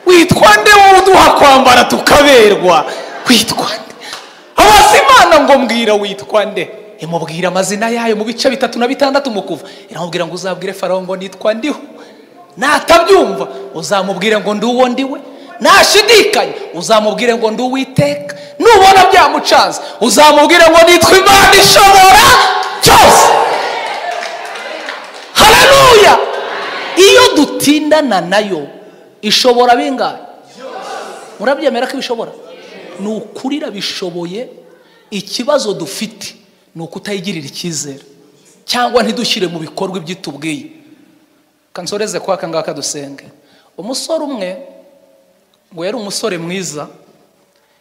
witwa nde wowe uduha kwambara tukaberwa? Witwa nde? abaza Imana ngo mbwira witwa nde. Imubwira amazina yayo mu bice 3 na 6 mu kuva. Iramubwira ngo uzabwire Farawo ngo nitwa ndiho. Natabyumva uzamubwire ngo ndi uwo ndiwe. Nashidikanya uzamubwire ngo ndi Uwiteka. Nubona byamucanze uzamubwire ngo nitwa Imana ishobora cyose. Haleluya. Iyo dutindana nayo ishobora bingahe? Murabyemera ko ibishobora? Ni ukurira bishoboye. Ikibazo dufite ni ukutayigirira icyizere cyangwa ntidushyire mu bikorwa ibyitubwiye. Kansoreze kwa kangaka dusenge. Umusore umwe ngo yari umusore mwiza,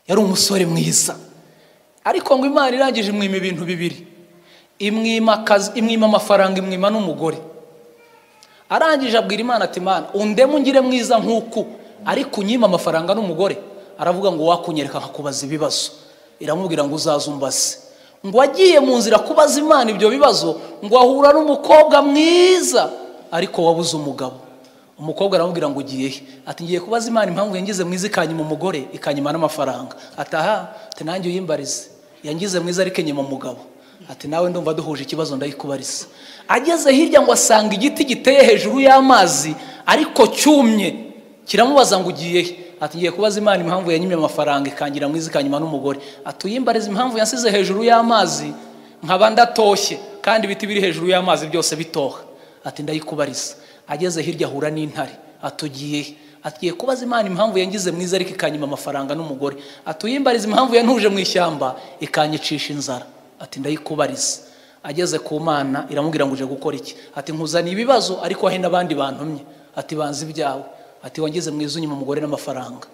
yari umusore mwiza, ariko ngo Imana irangije imwima ibintu bibiri. Imwima akazi, imwima amafaranga, imwima n'umugore. Arangije abwira Imana ati Imana undemo ngire mwiza nk'uku, ariko unyima amafaranga n'umugore. Aravuga ngo wakunyereka nkakubaza ibibazo. Iramubwira ngo uzazumbaze. Ngo agiye mu nzira kubaza Imana ibyo bibazo, ngo ahura n'umukobwa mwiza ariko wabuze umugabo. Umukobwa aramubwira ngo ugiye he? Ati ngiye kubaza Imana impamvu yangize mwiza ikanyima umugore ikanyima n'amafaranga. Ataha ati nanjye uyimbarize, yangize mwiza ariko nyima umugabo. Ati nawe ndumva duhuje ikibazo ndayikubariza. Ageze hirya ngo asanga igiti giteye hejuru y'amazi ariko cyumye. Kiramubaza ngo ugiye he? Ati ngiye kubaza Imana impamvu yanyimye amafaranga ikangira mwiza ikanyima n'umugore. Ati uyimbarize impamvu yansize hejuru y'amazi nkaba ndatoshye kandi ibiti biri hejuru y'amazi byose bitoha. Ati ndayikubariza. Ageze hirya ahura n'intare. Atugiye atiye kubaza Imana impamvu yangize mwiza ariko ikanyima amafaranga n'umugore. Atuyimbariza impamvu yantuje mu ishyamba ikanyicisha inzara. Ati ndayikubariza. Ageze ku Mana iramubwira ngo uje gukora iki? Ati nkuzaniye ibibazo ariko ahe n'abandi bantumye. Ati banzi ibyawe. Ati wangize mwiza unyima umugore n'amafaranga.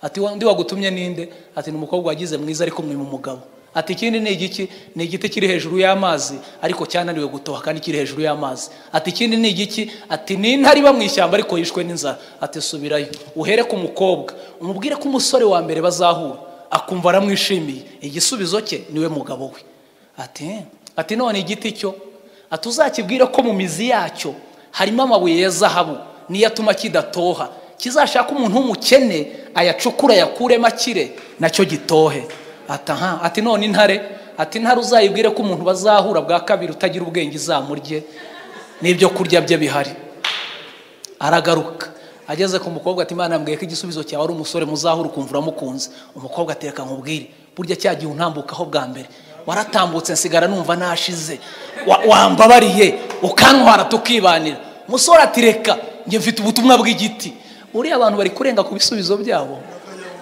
Ati ndi wagutumye ninde? Ati ni umukobwa wagize mwiza ariko mwima umugabo. Ati ikindi ni igiki? Ni igiti kiri hejuru y'amazi ariko cyananiwe gutoha kandi kiri hejuru y'amazi. Ati ikindi ni igiki? Ati ni intare iba mu ishyamba ariko yishwe n'inzara. Ati subirayo uhere ku mukobwa umubwire ko umusore wa mbere bazahura akumva aramwishimiye, igisubizo cye niwe mugabo we. Ati none igiti cyo atuzakibwire ko mu mizi yacyo harimo amabuye ya zahabu niyo atuma kidatoha, kizashaka umuntu w'umukene ayacukura yakuremo akire nacyo gitohe. Ati none intare? Ati intare uzayibwire ko umuntu bazahura bwa kabiri utagira ubwenge izamurye n'ibyo kurya bye bihari. Aragaruka ageze ku mukobwa ati Imana yambwiye ko igisubizo cyawe ari umusore muzahura ukumva uramukunze. Umukobwa ateka nkubwire burya cyagiye untambukaho bwa mbere waratambutse nsigara numva nashize, wambabariye ukantwara tukibanira. Umusore ati reka nge mfite ubutumwa bw'igiti. Uriya abantu bari kurenga ku bisubizo byabo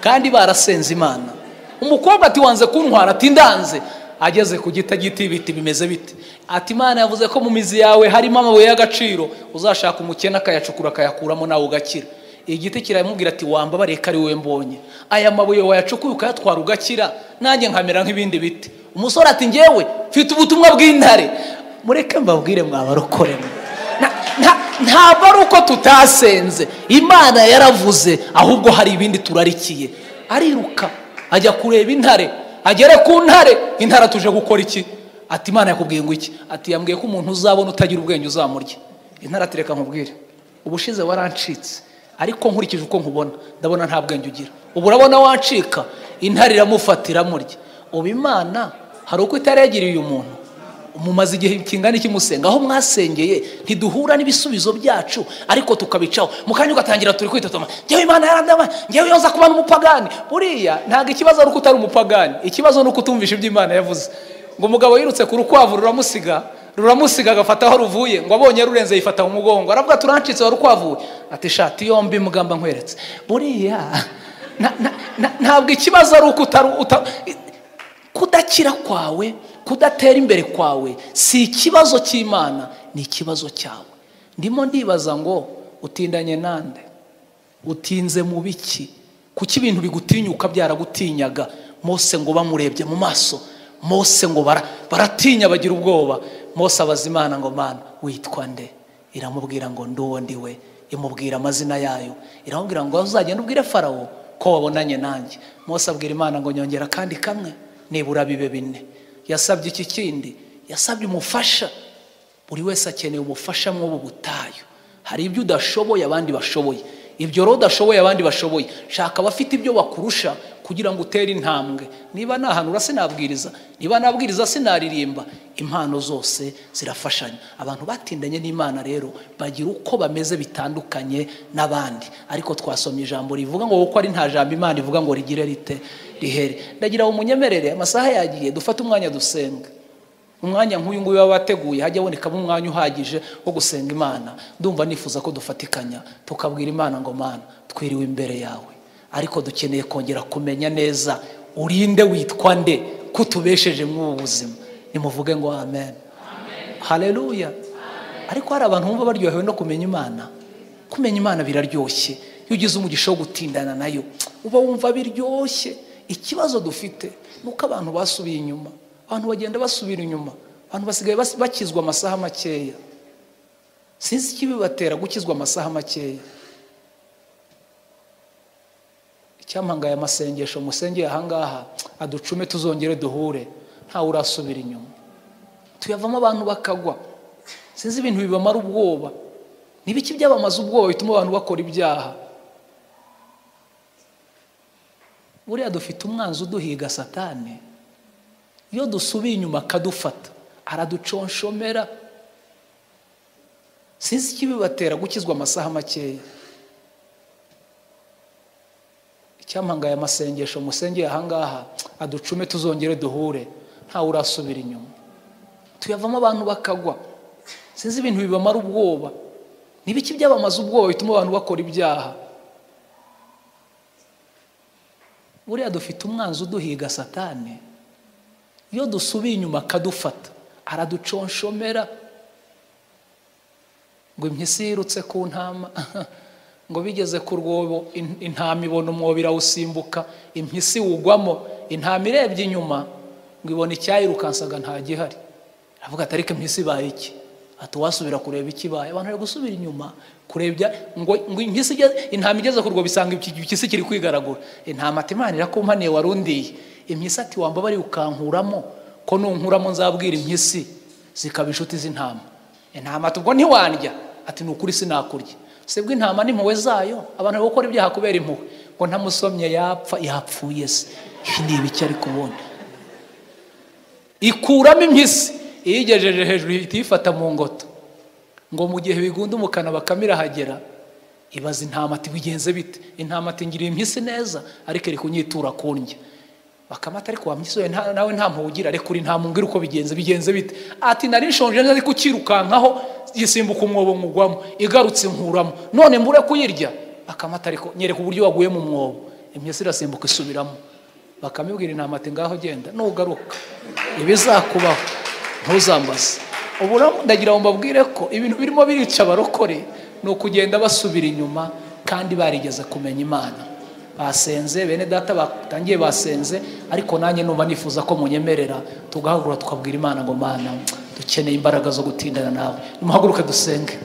kandi barasenze Imana. Umukobwa ati wanze kuntwara? Ati ndanze. Ageze ku giti ibiti bimeze bite? Ati Imana yavuze ko mu mizi yawe harimo amabuye y'agaciro, uzashaka umukene akayacukura akayakuramo nawe ugakira. Igiti kiramubwira ati wambabariye ko ari wowe mbonye, aya mabuye wayacukuye ukayatwara ugakira nanjye nkamera nk'ibindi biti. Umusore ati ngewe mfite ubutumwa bw'intare. Mureke mbabwire mwabarokore, ntabwo ari uko tutasenze, Imana yaravuze, ahubwo hari ibindi turarikiye. Ariruka ajya kureba intare, agere ku ntare. Intare tuje gukora iki? Ati Imana yakubwiye ngo iki? Ati yambwiye ko umuntu uzabona utagira ubwenge uzamurya. Intare ati reka nkubwire, ubushize warancitse ariko nkurikije uko nkubona ndabona nta bwenge ugira. Ubu urabona wancika. Intare iramufatira murya. Ubu Imana hari uko itaregiriye umuntu. Mumaze igihe kingana iki musenga, aho mwasengeye ntiduhura n'ibisubizo byacu ariko tukabicaho. Mukanya ugatangira turi kwitotoma, ngewe Imana yarandama, ngewe yoza kuba n'umupagani. Buriya ntago ikibazo ari uko utari umupagani, ikibazo nuko utumvisha ibyo Imana yavuze. Ngo umugabo yirutse ku rukwavu ruramusiga agafata aho ruvuye, ngo abonye rurenze yifata mu mugongo. Aravuga turancitse wari ukwavuye. Ati shati yombi mugamba nkweretse. Buriya ntabwo ikibazo ari uko kudakira kwawe, kudatera imbere kwawe si ikibazo cy'Imana, ni ikibazo cyawe. Ndimo ndibaza ngo utindanye nande? Utinze mu biki? Kuki ibintu bigutinyuka byaragutinyaga? Mose ngo bamurebye mu maso, Mose ngo baratinya bagira ubwoba. Mose abaza Imana ngo Mana witwa nde? Iramubwira ngo nduwo ndiwe. Imubwira amazina yayo. Iramubwira ngo uzagenda ubwire Farawo ko wabonanye nanjye. Mose abwira Imana ngo nyongera kandi kamwe nibura bibe 4. Yasabye iki kindi? Yasabye umufasha buri wese akeneye ubufasha mw'ubu butayu. Hari ibyo udashoboye abandi bashoboye, ibyo rero udashoboye abandi bashoboye. Shaka abafite ibyo bakurusha kugira ngo utere intambwe. Niba nahanura sinabwiriza, niba nabwiriza sinaririmba, impano zose zirafashanya. Abantu batindanye n'Imana rero bagira uko bameze bitandukanye n'abandi, ariko twasomye ijambo rivuga ngo uko ari nta jambo Imana ivuga ngo rigire rite rihere. Ndagira umunyemerere, amasaha yagiye, dufate umwanya dusenga. Umwanya nk'uyu nguyu baba bateguye hajya abonekamo umwanya uhagije wo gusenga Imana. Ndumva nifuza ko dufatikanya tukabwira Imana ngo Mana, twiriwe imbere yawe, ariko dukeneye kongera kumenya neza urinde witwa nde kutubesheje mu buzima. Nimuvuge ngo amen. Haleluya. Ariko hari abantu bumva baryohewe no kumenya Imana. Kumenya Imana biraryoshye. Iyo ugize umugisha wo gutindana nayo uba wumva biryoshye. Ikibazo dufite nuko abantu basubiye inyuma. Abantu bagenda basubira inyuma. Abantu basigaye bakizwa amasaha makeya. Sinzi ikibibatera gukizwa amasaha makeya. Icyampangaye amasengesho musengeye ahangaha aducume tuzongere duhure, ntawe urasubira inyuma. Tuyavamo abantu bakagwa. Sinzi ibintu bibamara ubwoba. Nibiki byabamaza ubwoba bituma abantu bakora ibyaha? Buriya dufite umwanzi uduhiga Satani. Iyo dusubiye inyuma akadufata, araduconshomera. Sinzi ikibibatera gukizwa amasaha makeya. Icyampangaye amasengesho musengeye ahangaha aducume tuzongere duhure, ntawe urasubira inyuma. Tuyavamo abantu bakagwa. Sinzi ibintu bibamara ubwoba. Nibiki byabamaza ubwoba bituma abantu bakora ibyaha? Buriya dufite umwanzi uduhiga Satani. Iyo dusubiye inyuma akadufata, araduconshomera. Ngo impyisi yirutse ku ntama, ngo bigeze ku rwobo intama ibona umwobo irawusimbuka, impyisi wugwamo. Intama irebye inyuma ngo ibona icyayirukansaga nta gihari. Aravuga ati ariko impyisi ibaye iki? Ati wasubira kureba ikibaye. Abantu bari gusubira inyuma kurebya ngo impyisi intama igeze ku rwobo isanga impyisi kiri kwigaragura. Intama ati Imana irakumpaniye warundiye. Impyisi ati wambabari ukankuramo, ko nunkuramo nzabwira impyisi zikaba inshuti z'intama. Intama ati ubwo ntiwandya? Ati nukuri sinakurya. Sebwe intama n'impuhwe zayo, abantu bari gukora ibyaha kubera impuhwe. Ngo ntamusomye yapfuye se. Ni ibiki ari kubona? Ikuramo impyisi, iyigejeje hejuru ifata mu ngoto. Ngo mu gihe bigunda umukana bakamira hagera, ibaza intama ati bigenze bite? Intama ati ngiriye impyisi neza, ariko iri kunyitura kundya. Bakamata ariko wamyisuye nawe nta mpugira, reka uri nta mungira uko bigenze bite? Ati nari nshonje nari kukirukankaho gisimbuka umwobo ngugwamo, igarutse nkuramo, none mbure kuyirya. Bakamata ariko nyereka uburyo waguye mu mwobo. Impyisi irasimbuka isubiramo. Bakamibwira intama ati ngaho genda, nugaruka ibizakubaho ntuzambaze. Ubu ndagira ngo mbabwire ko ibintu birimo birica abarokore no kugenda basubira inyuma kandi barigeze kumenya Imana. Basenze, bene data batangiye basenze, ariko nanjye numva nifuza ko munyemerera tugahagura tukabwira Imana ngo Mana dukeneye imbaraga zo gutindana nawe. Nimuhaguruke dusenge.